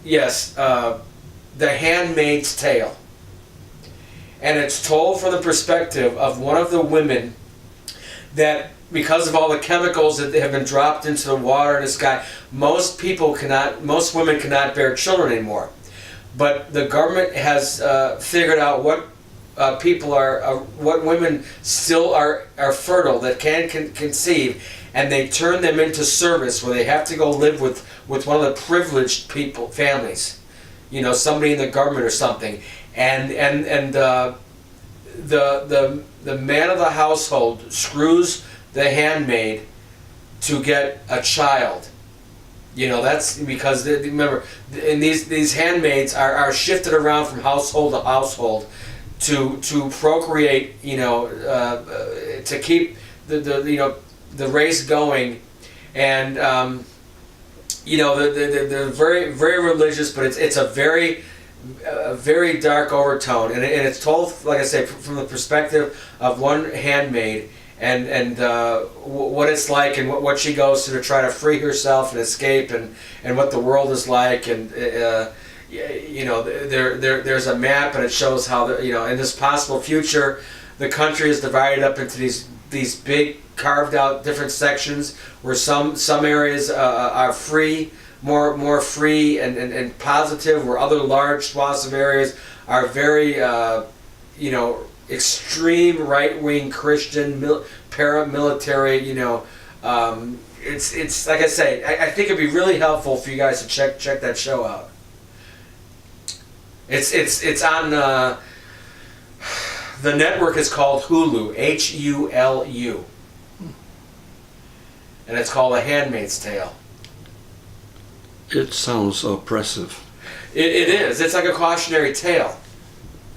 Yes, The Handmaid's Tale. And it's told from the perspective of one of the women that, because of all the chemicals that have been dropped into the water and the sky, most women cannot bear children anymore. But the government has figured out what what women still are fertile, that can conceive, and they turn them into service, where they have to go live with one of the privileged families, somebody in the government or something, and the man of the household screws the handmaid to get a child. That's because remember, and these handmaids are shifted around from household to household to procreate, to keep the race going, and they're very, very religious, but it's a very dark overtone, and it's told, like I say, from the perspective of one handmaid, and what it's like, and what she goes through to try to free herself and escape, and what the world is like, and there's a map, and it shows how in this possible future, the country is divided up into these big carved out different sections, where some areas are free, more free and positive, where other large swaths of areas are very extreme right-wing Christian paramilitary. It's like I say, I think it'd be really helpful for you guys to check that show out. It's on the network is called Hulu, Hulu, and it's called A Handmaid's Tale. It sounds oppressive. It is. It's like a cautionary tale.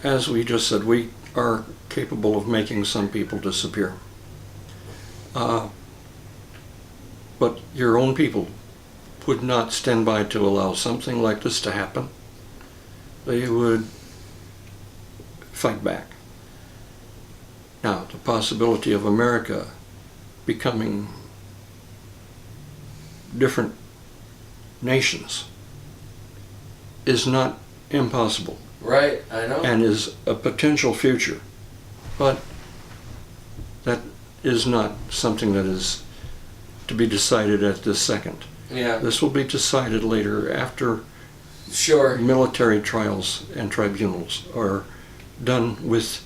As we just said, we are capable of making some people disappear. But your own people would not stand by to allow something like this to happen. They would fight back. Now, the possibility of America becoming different nations is not impossible. Right, I know. And is a potential future. But that is not something that is to be decided at this second. Yeah. This will be decided later, after sure military trials and tribunals are done with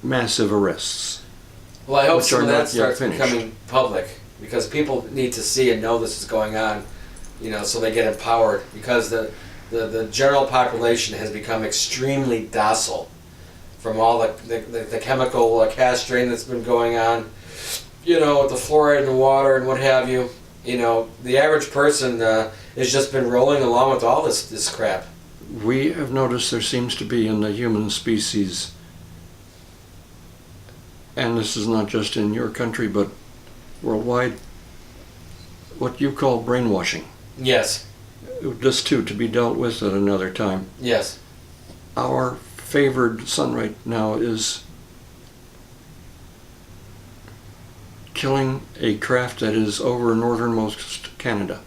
massive arrests. Well, I hope some of that starts becoming public, because people need to see and know this is going on, so they get empowered, because the general population has become extremely docile from all the chemical castrating that's been going on, with the fluoride in the water and what have you. The average person has just been rolling along with all this crap. We have noticed there seems to be in the human species, and this is not just in your country but worldwide, what you call brainwashing. Yes. This too to be dealt with at another time. Yes. Our favored son right now is killing a craft that is over northernmost Canada.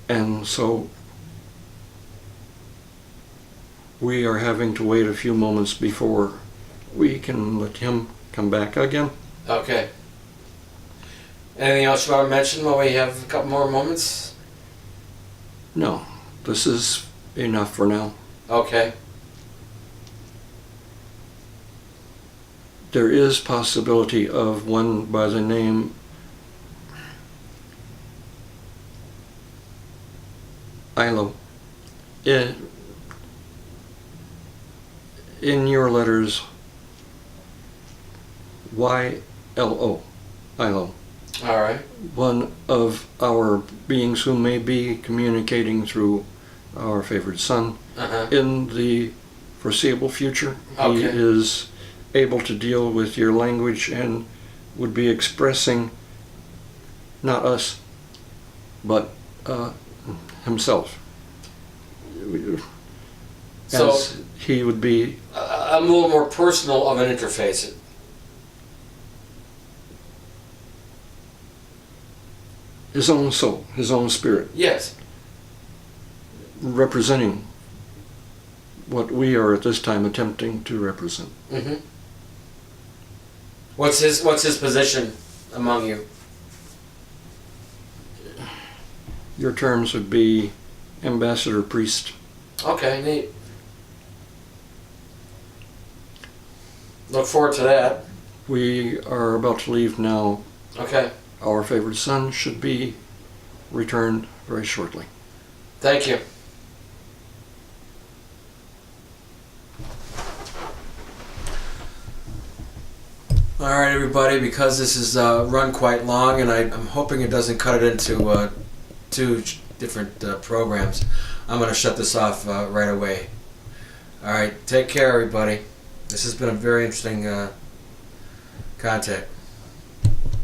And so we are having to wait a few moments before we can let him come back again. Okay. Anything else you want to mention while we have a couple more moments? No, this is enough for now. Okay. There is possibility of one by the name Ilo. In your letters, YLO, Ilo. All right. One of our beings who may be communicating through our favored son in the foreseeable future. Okay. He is able to deal with your language and would be expressing not us, but himself. So he would be a little more personal of an interface. his own soul, his own spirit, Yes. representing what we are at this time attempting to represent. Mm-hmm. What's his position among you? Your terms would be ambassador priest. Okay, neat. Look forward to that. We are about to leave now. Okay. Our favored son should be returned very shortly. Thank you. All right, everybody. Because this is run quite long, and I'm hoping it doesn't cut it into two different programs, I'm going to shut this off right away. All right. Take care, everybody. This has been a very interesting contact.